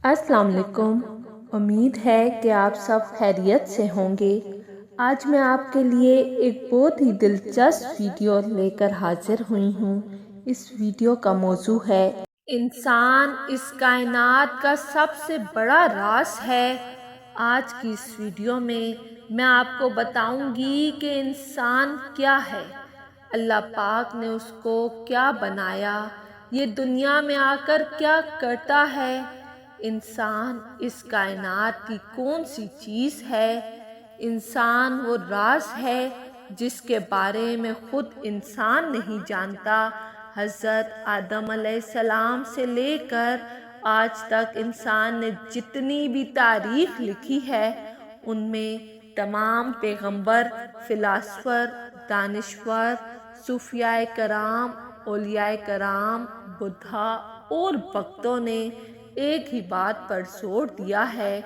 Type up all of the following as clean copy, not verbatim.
السلام علیکم۔ امید ہے کہ آپ سب خیریت سے ہوں گے۔ آج میں آپ کے لیے ایک بہت ہی دلچسپ ویڈیو لے کر حاضر ہوئی ہوں۔ اس ویڈیو کا موضوع ہے انسان اس کائنات کا سب سے بڑا راز ہے۔ آج کی اس ویڈیو میں آپ کو بتاؤں گی کہ انسان کیا ہے، اللہ پاک نے اس کو کیا بنایا، یہ دنیا میں آ کر کیا کرتا ہے، انسان اس کائنات کی کون سی چیز ہے۔ انسان وہ راز ہے جس کے بارے میں خود انسان نہیں جانتا۔ حضرت آدم علیہ السلام سے لے کر آج تک انسان نے جتنی بھی تاریخ لکھی ہے، ان میں تمام پیغمبر، فلاسفر، دانشور، صوفیاء کرام، اولیاء کرام، بدھا اور بھکتوں نے ایک ہی بات پر زور دیا ہے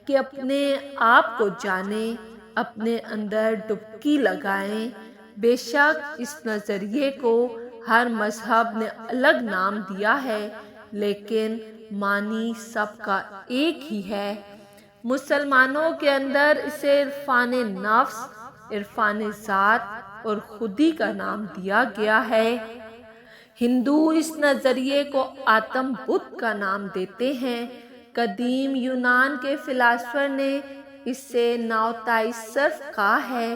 کہ اپنے آپ کو جانیں، اپنے اندر ڈبکی لگائیں۔ بے شک اس نظریے کو ہر مذہب نے الگ نام دیا ہے، لیکن معنی سب کا ایک ہی ہے۔ مسلمانوں کے اندر اسے عرفان نفس، عرفان ذات اور خودی کا نام دیا گیا ہے۔ ہندو اس نظریے کو آتم بدھ کا نام دیتے ہیں۔ قدیم یونان کے فلاسفر نے اسے ناوتائی صرف کہا ہے۔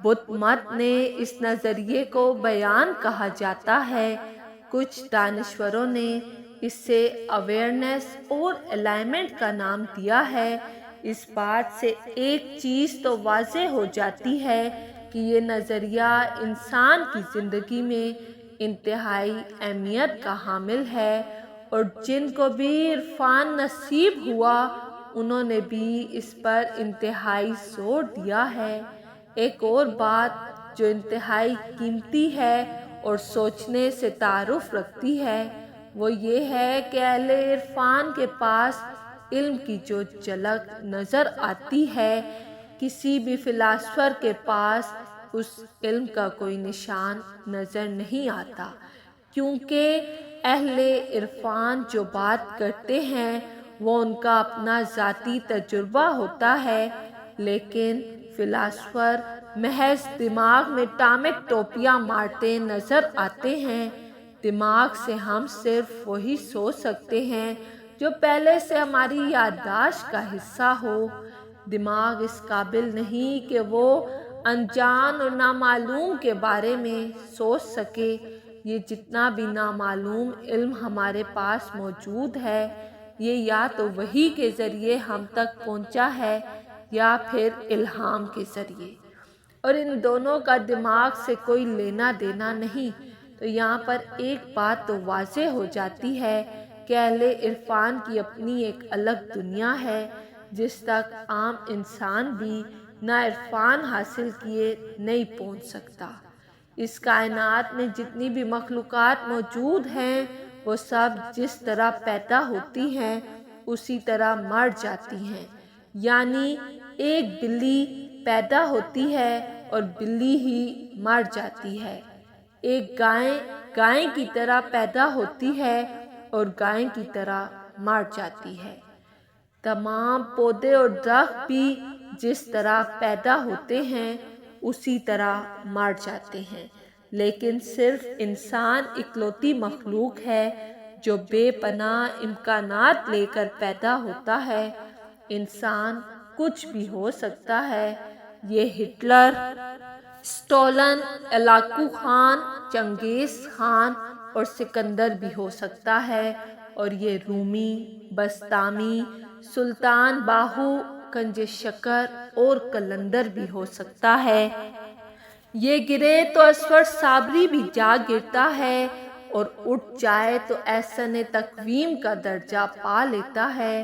بدھ مت نے اس نظریے کو بیان کہا جاتا ہے۔ کچھ دانشوروں نے اسے اویئرنیس اور الائنمنٹ کا نام دیا ہے۔ اس بات سے ایک چیز تو واضح ہو جاتی ہے کہ یہ نظریہ انسان کی زندگی میں انتہائی اہمیت کا حامل ہے، اور جن کو بھی عرفان نصیب ہوا انہوں نے بھی اس پر انتہائی زور دیا ہے۔ ایک اور بات جو انتہائی قیمتی ہے اور سوچنے سے تعارف رکھتی ہے، وہ یہ ہے کہ اہل عرفان کے پاس علم کی جو جھلک نظر آتی ہے، کسی بھی فلاسفر کے پاس اس علم کا کوئی نشان نظر نہیں آتا، کیونکہ اہل عرفان جو بات کرتے ہیں وہ ان کا اپنا ذاتی تجربہ ہوتا ہے، لیکن فلاسفر محض دماغ میں ٹامک ٹوپیاں مارتے نظر آتے ہیں۔ دماغ سے ہم صرف وہی سوچ سکتے ہیں جو پہلے سے ہماری یادداشت کا حصہ ہو۔ دماغ اس قابل نہیں کہ وہ انجان اور نامعلوم کے بارے میں سوچ سکے۔ یہ جتنا بھی نامعلوم علم ہمارے پاس موجود ہے، یہ یا تو وحی کے ذریعے ہم تک پہنچا ہے یا پھر الہام کے ذریعے، اور ان دونوں کا دماغ سے کوئی لینا دینا نہیں۔ تو یہاں پر ایک بات تو واضح ہو جاتی ہے کہ اہل عرفان کی اپنی ایک الگ دنیا ہے جس تک عام انسان بھی نہ عرفان حاصل کیے نہیں پہنچ سکتا۔ اس کائنات میں جتنی بھی مخلوقات موجود ہیں وہ سب جس طرح پیدا ہوتی ہیں اسی طرح مر جاتی ہیں، یعنی ایک بلی پیدا ہوتی ہے اور بلی ہی مر جاتی ہے۔ ایک گائے کی طرح پیدا ہوتی ہے اور گائے کی طرح مر جاتی ہے۔ تمام پودے اور درخت بھی جس طرح پیدا ہوتے ہیں اسی طرح مر جاتے ہیں، لیکن صرف انسان اکلوتی مخلوق ہے جو بے پناہ امکانات لے کر پیدا ہوتا ہے۔ انسان کچھ بھی ہو سکتا ہے، یہ ہٹلر، اسٹالن، الاقو خان، چنگیز خان اور سکندر بھی ہو سکتا ہے، اور یہ رومی، بسطامی، سلطان باہو، کنج شکر اور قلندر بھی ہو سکتا ہے۔ یہ گرے تو اصفر صابری بھی جا گرتا ہے، اور اٹھ جائے تو احسن تقویم کا درجہ پا لیتا ہے۔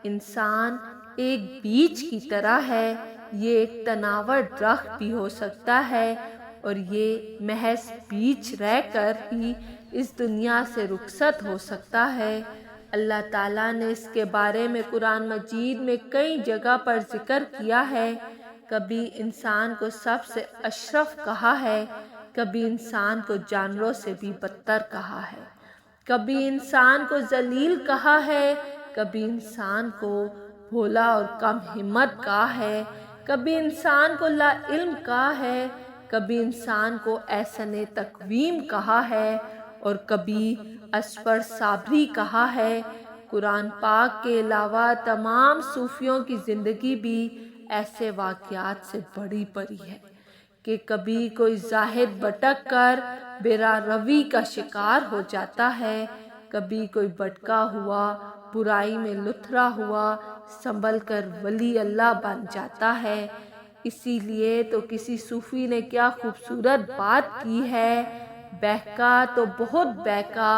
انسان ایک بیج کی طرح ہے، یہ ایک تناور درخت بھی ہو سکتا ہے، اور یہ محض بیج رہ کر ہی اس دنیا سے رخصت ہو سکتا ہے۔ اللہ تعالیٰ نے اس کے بارے میں قرآن مجید میں کئی جگہ پر ذکر کیا ہے۔ کبھی انسان کو سب سے اشرف کہا ہے، کبھی انسان کو جانوروں سے بھی بدتر کہا ہے، کبھی انسان کو ذلیل کہا ہے، کبھی انسان کو بھولا اور کم ہمت کہا ہے، کبھی انسان کو لا علم کہا ہے، کبھی انسان کو احسن تقویم کہا ہے اور کبھی اصفر صابری کہا ہے۔ قرآن پاک کے علاوہ تمام صوفیوں کی زندگی بھی ایسے واقعات سے بڑی پری ہے کہ کبھی کوئی زاہد بھٹک کر بے راہ روی کا شکار ہو جاتا ہے، کبھی کوئی بھٹکا ہوا برائی میں لتھڑا ہوا سنبھل کر ولی اللہ بن جاتا ہے۔ اسی لیے تو کسی صوفی نے کیا خوبصورت بات کی ہے، بہکا تو بہت بہکا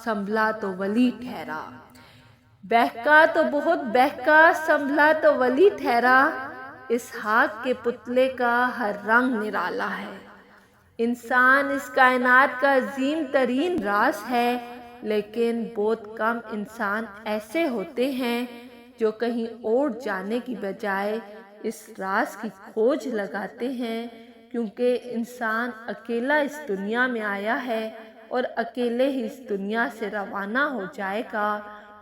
سنبھلا تو ولی ٹھہرا، بہکا تو بہت بہکا سنبھلا تو ولی ٹھہرا، اسحاق کے پتلے کا ہر رنگ نرالا ہے۔ انسان اس کائنات کا عظیم ترین راز ہے، لیکن بہت کم انسان ایسے ہوتے ہیں جو کہیں اور جانے کی بجائے اس راز کی کھوج لگاتے ہیں، کیونکہ انسان اکیلا اس دنیا میں آیا ہے اور اکیلے ہی اس دنیا سے روانہ ہو جائے گا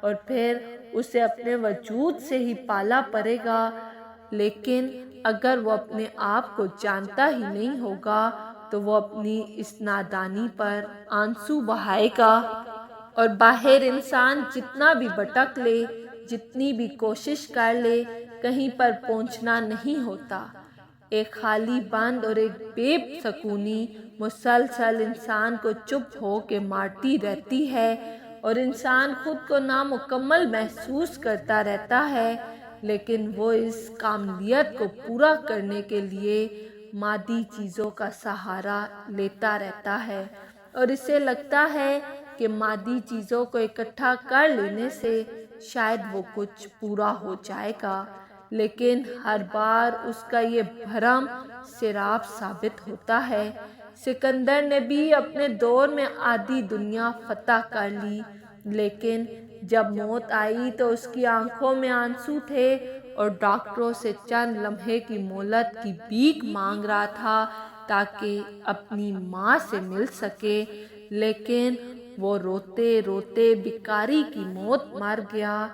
اور پھر اسے اپنے وجود سے ہی پالا پڑے گا۔ لیکن اگر وہ اپنے آپ کو جانتا ہی نہیں ہوگا تو وہ اپنی اس نادانی پر آنسو بہائے گا، اور باہر انسان جتنا بھی بھٹک لے، جتنی بھی کوشش کر لے، کہیں پر پہنچنا نہیں ہوتا۔ ایک خالی بند اور ایک بے سکونی مسلسل انسان کو چپ ہو کے مارتی رہتی ہے اور انسان خود کو نامکمل محسوس کرتا رہتا ہے، لیکن وہ اس کاملیت کو پورا کرنے کے لیے مادی چیزوں کا سہارا لیتا رہتا ہے اور اسے لگتا ہے کہ مادی چیزوں کو اکٹھا کر لینے سے شاید وہ کچھ پورا ہو جائے گا، لیکن ہر بار اس کا یہ بھرم سراب ثابت ہوتا ہے۔ سکندر نے بھی اپنے دور میں آدھی دنیا فتح کر لی، لیکن جب موت آئی تو اس کی آنکھوں میں آنسو تھے اور ڈاکٹروں سے چند لمحے کی مہلت کی بھیک مانگ رہا تھا تاکہ اپنی ماں سے مل سکے، لیکن وہ روتے روتے بیکاری کی موت مر گیا۔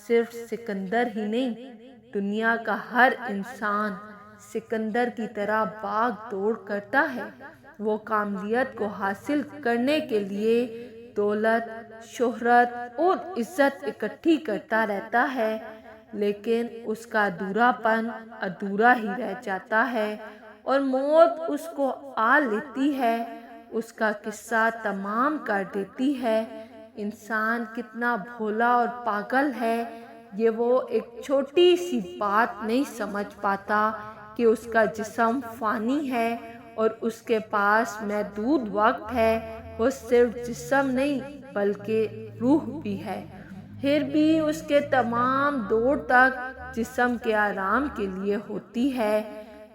صرف سکندر ہی نہیں، دنیا کا ہر انسان سکندر کی طرح بھاگ دوڑ کرتا ہے۔ وہ کاملیت کو حاصل کرنے کے لیے دولت، شہرت اور عزت اکٹھی کرتا رہتا ہے، لیکن اس کا ادھورا پن ادھورا ہی رہ جاتا ہے اور موت اس کو آ لیتی ہے، اس کا قصہ تمام کر دیتی ہے۔ انسان کتنا بھولا اور پاگل ہے، یہ وہ ایک چھوٹی سی بات نہیں سمجھ پاتا کہ اس کا جسم فانی ہے اور اس کے پاس محدود وقت ہے۔ وہ صرف جسم نہیں بلکہ روح بھی ہے، پھر بھی اس کے تمام دوڑ تک جسم کے آرام کے لیے ہوتی ہے،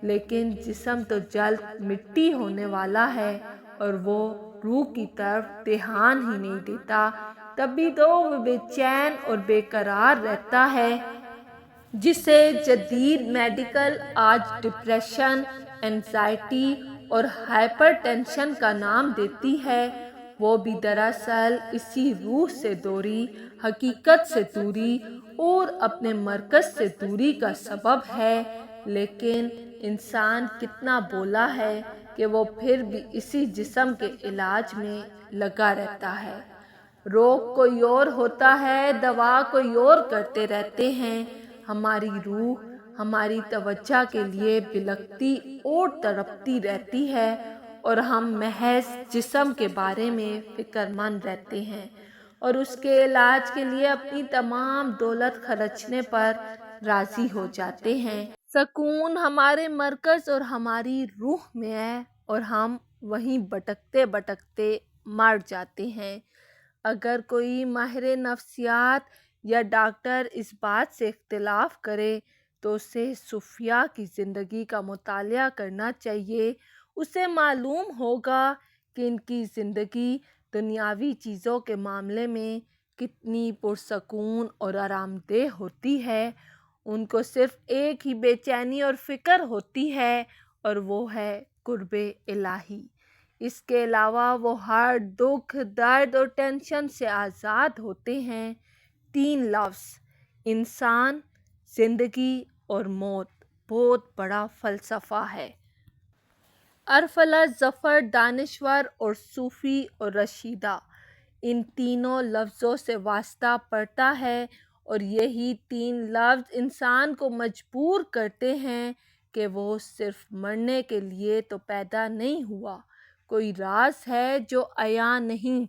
لیکن جسم تو جلد مٹی ہونے والا ہے اور وہ روح کی طرف دھیان ہی نہیں دیتا، تبھی تو وہ بے چین اور بے قرار رہتا ہے، جسے جدید میڈیکل آج ڈپریشن، اینزائٹی اور ہائپر ٹینشن کا نام دیتی ہے۔ وہ بھی دراصل اسی روح سے دوری، حقیقت سے دوری اور اپنے مرکز سے دوری کا سبب ہے۔ لیکن انسان کتنا بولا ہے کہ وہ پھر بھی اسی جسم کے علاج میں لگا رہتا ہے۔ روگ کوئی اور ہوتا ہے، دوا کوئی اور کرتے رہتے ہیں، ہماری روح ہماری توجہ کے لیے بلکتی اور تڑپتی رہتی ہے اور ہم محض جسم کے بارے میں فکر مند رہتے ہیں اور اس کے علاج کے لیے اپنی تمام دولت خرچنے پر راضی ہو جاتے ہیں۔ سکون ہمارے مرکز اور ہماری روح میں ہے اور ہم وہیں بھٹکتے بھٹکتے مر جاتے ہیں۔ اگر کوئی ماہر نفسیات یا ڈاکٹر اس بات سے اختلاف کرے تو اسے صوفیاء کی زندگی کا مطالعہ کرنا چاہیے۔ اسے معلوم ہوگا کہ ان کی زندگی دنیاوی چیزوں کے معاملے میں کتنی پرسکون اور آرام دہ ہوتی ہے۔ ان کو صرف ایک ہی بے چینی اور فکر ہوتی ہے اور وہ ہے قرب الہی۔ اس کے علاوہ وہ ہر دکھ، درد اور ٹینشن سے آزاد ہوتے ہیں۔ 3 لفظ انسان، زندگی اور موت بہت بڑا فلسفہ ہے۔ ارفلا ظفر دانشور اور صوفی اور رشیدہ، ان تینوں لفظوں سے واسطہ پڑتا ہے، اور یہی 3 لفظ انسان کو مجبور کرتے ہیں کہ وہ صرف مرنے کے لیے تو پیدا نہیں ہوا، کوئی راز ہے جو عیاں نہیں۔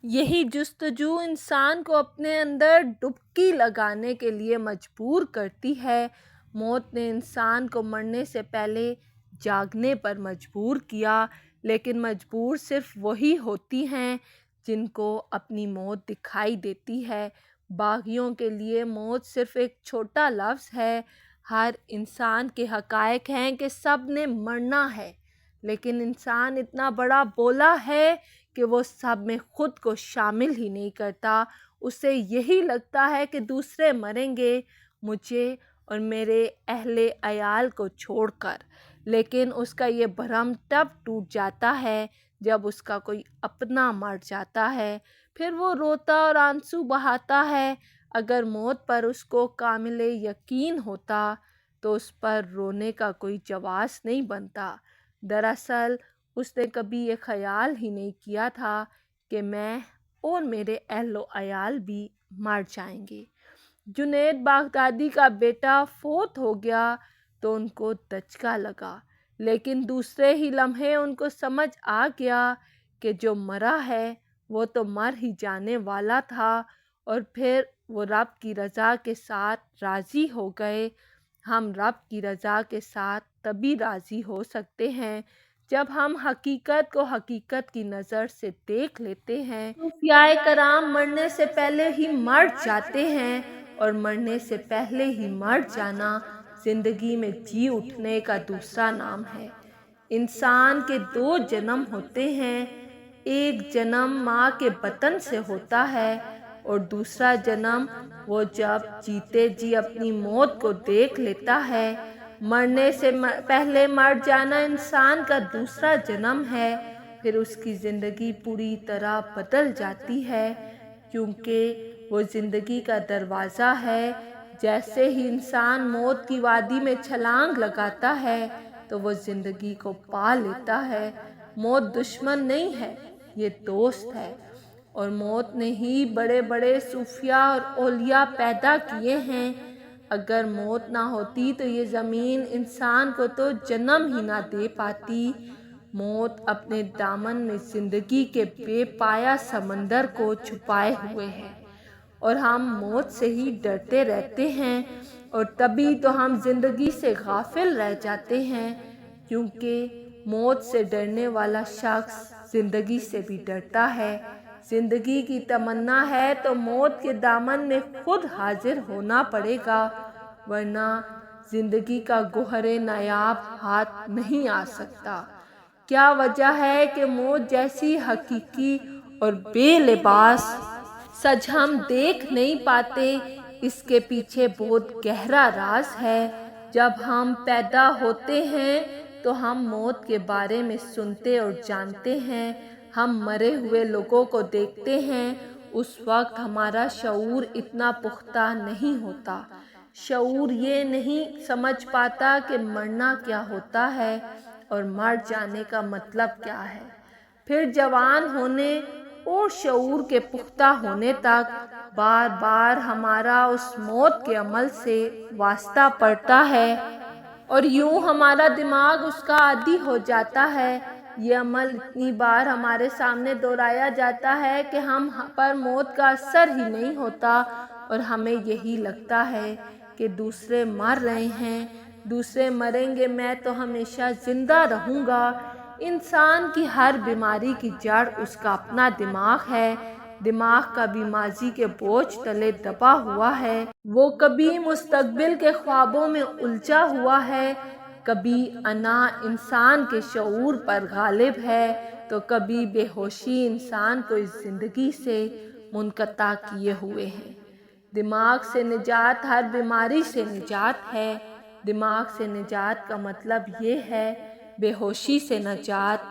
یہی جستجو انسان کو اپنے اندر ڈبکی لگانے کے لیے مجبور کرتی ہے۔ موت نے انسان کو مرنے سے پہلے جاگنے پر مجبور کیا، لیکن مجبور صرف وہی ہوتی ہیں جن کو اپنی موت دکھائی دیتی ہے۔ باغیوں کے لیے موت صرف ایک چھوٹا لفظ ہے۔ ہر انسان کے حقائق ہیں کہ سب نے مرنا ہے، لیکن انسان اتنا بڑا بولا ہے کہ وہ سب میں خود کو شامل ہی نہیں کرتا۔ اسے یہی لگتا ہے کہ دوسرے مریں گے، مجھے اور میرے اہل عیال کو چھوڑ کر، لیکن اس کا یہ بھرم تب ٹوٹ جاتا ہے جب اس کا کوئی اپنا مر جاتا ہے، پھر وہ روتا اور آنسو بہاتا ہے۔ اگر موت پر اس کو کامل یقین ہوتا تو اس پر رونے کا کوئی جواز نہیں بنتا۔ دراصل اس نے کبھی یہ خیال ہی نہیں کیا تھا کہ میں اور میرے اہل و عیال بھی مر جائیں گے۔ جنید بغدادی کا بیٹا فوت ہو گیا تو ان کو دھچکا لگا، لیکن دوسرے ہی لمحے ان کو سمجھ آ گیا کہ جو مرا ہے وہ تو مر ہی جانے والا تھا، اور پھر وہ رب کی رضا کے ساتھ راضی ہو گئے۔ ہم رب کی رضا کے ساتھ تبھی راضی ہو سکتے ہیں جب ہم حقیقت کو حقیقت کی نظر سے دیکھ لیتے ہیں۔ صوفیاء کرام مرنے سے پہلے ہی مر جاتے ہیں، اور مرنے سے پہلے ہی مر جانا زندگی میں جی اٹھنے کا دوسرا نام ہے۔ انسان کے 2 جنم ہوتے ہیں، ایک جنم ماں کے بطن سے ہوتا ہے، اور دوسرا جنم وہ جب جیتے جی اپنی موت کو دیکھ لیتا ہے۔ مرنے سے پہلے مر جانا انسان کا دوسرا جنم ہے، پھر اس کی زندگی پوری طرح بدل جاتی ہے، کیونکہ وہ زندگی کا دروازہ ہے۔ جیسے ہی انسان موت کی وادی میں چھلانگ لگاتا ہے تو وہ زندگی کو پا لیتا ہے۔ موت دشمن نہیں ہے، یہ دوست ہے، اور موت نے ہی بڑے بڑے صوفیاء اور اولیاء پیدا کیے ہیں۔ اگر موت نہ ہوتی تو یہ زمین انسان کو تو جنم ہی نہ دے پاتی۔ موت اپنے دامن میں زندگی کے بے پایہ سمندر کو چھپائے ہوئے ہے، اور ہم موت سے ہی ڈرتے رہتے ہیں، اور تبھی تو ہم زندگی سے غافل رہ جاتے ہیں، کیونکہ موت سے ڈرنے والا شخص زندگی سے بھی ڈرتا ہے۔ زندگی کی تمنا ہے تو موت کے دامن میں خود حاضر ہونا پڑے گا، ورنہ زندگی کا گوہر نایاب ہاتھ نہیں آ سکتا۔ کیا وجہ ہے کہ موت جیسی حقیقی اور بے لباس سچ ہم دیکھ نہیں پاتے؟ اس کے پیچھے بہت گہرا راز ہے۔ جب ہم پیدا ہوتے ہیں تو ہم موت کے بارے میں سنتے اور جانتے ہیں، ہم مرے ہوئے لوگوں کو دیکھتے ہیں۔ اس وقت ہمارا شعور اتنا پختہ نہیں ہوتا۔ شعور یہ نہیں سمجھ پاتا کہ مرنا کیا ہوتا ہے اور مر جانے کا مطلب کیا ہے۔ پھر جوان ہونے اور شعور کے پختہ ہونے تک بار بار ہمارا اس موت کے عمل سے واسطہ پڑتا ہے، اور یوں ہمارا دماغ اس کا عادی ہو جاتا ہے۔ یہ عمل اتنی بار ہمارے سامنے دہرایا جاتا ہے کہ ہم پر موت کا اثر ہی نہیں ہوتا، اور ہمیں یہی لگتا ہے کہ دوسرے مر رہے ہیں، دوسرے مریں گے، میں تو ہمیشہ زندہ رہوں گا۔ انسان کی ہر بیماری کی جڑ اس کا اپنا دماغ ہے۔ دماغ کبھی ماضی کے بوجھ تلے دبا ہوا ہے، وہ کبھی مستقبل کے خوابوں میں الجھا ہوا ہے، کبھی انا انسان کے شعور پر غالب ہے، تو کبھی بے ہوشی انسان کو اس زندگی سے منقطع کیے ہوئے ہے۔ دماغ سے نجات ہر بیماری سے نجات ہے۔ دماغ سے نجات کا مطلب یہ ہے بے ہوشی سے نجات،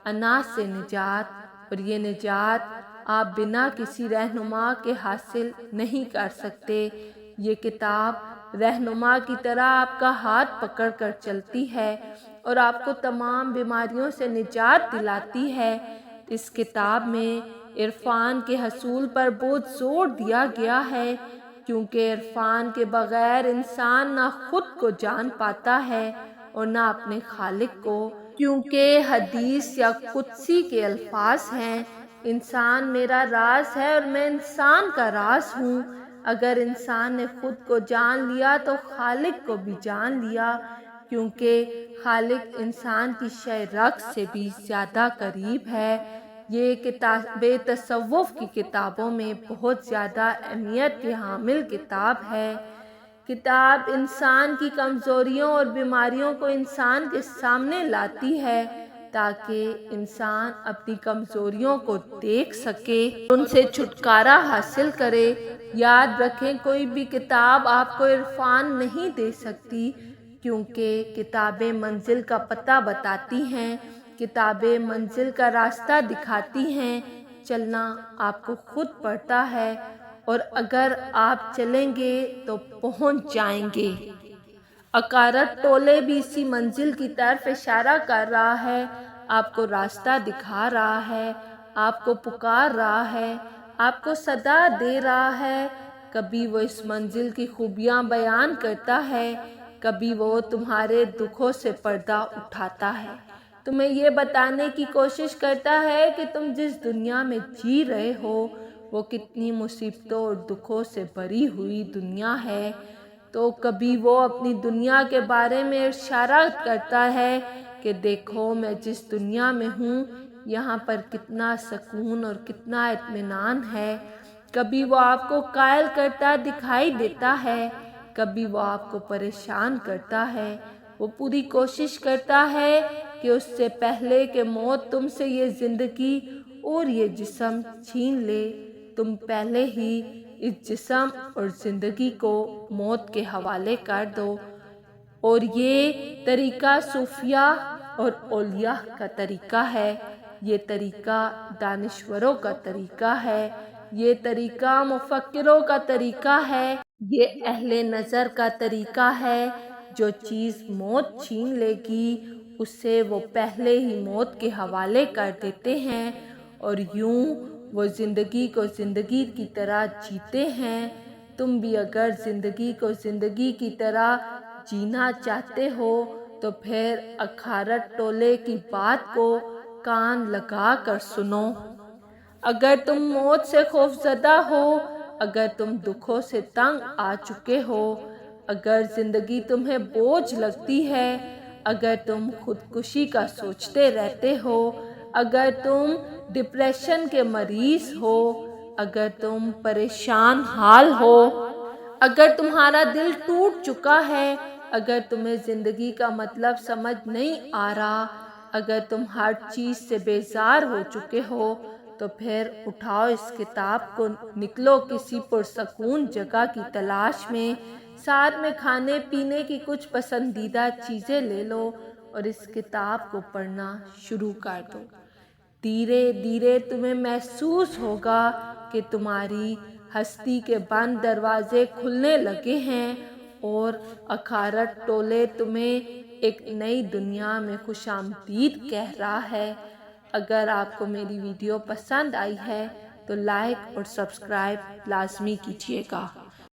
انا سے نجات، اور یہ نجات آپ بنا کسی رہنما کے حاصل نہیں کر سکتے۔ یہ کتاب رہنما کی طرح آپ کا ہاتھ پکڑ کر چلتی ہے اور آپ کو تمام بیماریوں سے نجات دلاتی ہے۔ اس کتاب میں عرفان کے حصول پر بہت زور دیا گیا ہے، کیونکہ عرفان کے بغیر انسان نہ خود کو جان پاتا ہے اور نہ اپنے خالق کو، کیونکہ حدیث یا قدسی کے الفاظ ہیں، انسان میرا راز ہے اور میں انسان کا راز ہوں۔ اگر انسان نے خود کو جان لیا تو خالق کو بھی جان لیا، کیونکہ خالق انسان کی شے رخ سے بھی زیادہ قریب ہے۔ یہ کتاب تصوف کی کتابوں میں بہت زیادہ اہمیت کی حامل کتاب ہے۔ کتاب انسان کی کمزوریوں اور بیماریوں کو انسان کے سامنے لاتی ہے تاکہ انسان اپنی کمزوریوں کو دیکھ سکے، ان سے چھٹکارا حاصل کرے۔ یاد رکھیں، کوئی بھی کتاب آپ کو عرفان نہیں دے سکتی، کیونکہ کتابیں منزل کا پتہ بتاتی ہیں، کتابیں منزل کا راستہ دکھاتی ہیں۔ چلنا آپ کو خود پڑتا ہے، اور اگر آپ چلیں گے تو پہنچ جائیں گے۔ عقارت ٹولے بھی اسی منزل کی طرف اشارہ کر رہا ہے، آپ کو راستہ دکھا رہا ہے، آپ کو پکار رہا ہے، آپ کو صدا دے رہا ہے۔ کبھی وہ اس منزل کی خوبیاں بیان کرتا ہے، کبھی وہ تمہارے دکھوں سے پردہ اٹھاتا ہے، تمہیں یہ بتانے کی کوشش کرتا ہے کہ تم جس دنیا میں جی رہے ہو وہ کتنی مصیبتوں اور دکھوں سے بھری ہوئی دنیا ہے۔ تو کبھی وہ اپنی دنیا کے بارے میں اشارہ کرتا ہے کہ دیکھو میں جس دنیا میں ہوں یہاں پر کتنا سکون اور کتنا اطمینان ہے۔ کبھی وہ آپ کو قائل کرتا دکھائی دیتا ہے، کبھی وہ آپ کو پریشان کرتا ہے۔ وہ پوری کوشش کرتا ہے کہ اس سے پہلے کہ موت تم سے یہ زندگی اور یہ جسم چھین لے، تم پہلے ہی اس جسم اور زندگی کو موت کے حوالے کر دو۔ اور یہ طریقہ صوفیہ اور اولیاء کا طریقہ ہے، یہ طریقہ دانشوروں کا طریقہ ہے، یہ طریقہ مفکروں کا طریقہ ہے، یہ اہل نظر کا طریقہ ہے۔ جو چیز موت چھین لے گی اسے وہ پہلے ہی موت کے حوالے کر دیتے ہیں، اور یوں وہ زندگی کو زندگی کی طرح جیتے ہیں۔ تم بھی اگر زندگی کو زندگی کی طرح جینا چاہتے ہو تو پھر عقارت ٹولے کی بات کو کان لگا کر سنو۔ اگر تم موت سے خوفزدہ ہو، اگر تم دکھوں سے تنگ آ چکے ہو، اگر زندگی تمہیں بوجھ لگتی ہے، اگر تم خودکشی کا سوچتے رہتے ہو، اگر تم ڈپریشن کے مریض ہو، اگر تم پریشان حال ہو، اگر تمہارا دل ٹوٹ چکا ہے، اگر تمہیں زندگی کا مطلب سمجھ نہیں آ رہا، اگر تم ہر چیز سے بیزار ہو چکے ہو، تو پھر اٹھاؤ اس کتاب کو، نکلو کسی پرسکون جگہ کی تلاش میں، ساتھ میں کھانے پینے کی کچھ پسندیدہ چیزیں لے لو اور اس کتاب کو پڑھنا شروع کر دو۔ دھیرے دھیرے تمہیں محسوس ہوگا کہ تمہاری ہستی کے بند دروازے کھلنے لگے ہیں اور عقارت ٹولے تمہیں ایک نئی دنیا میں خوش آمدید کہہ رہا ہے۔ اگر آپ کو میری ویڈیو پسند آئی ہے تو لائک اور سبسکرائب لازمی کیجیے گا۔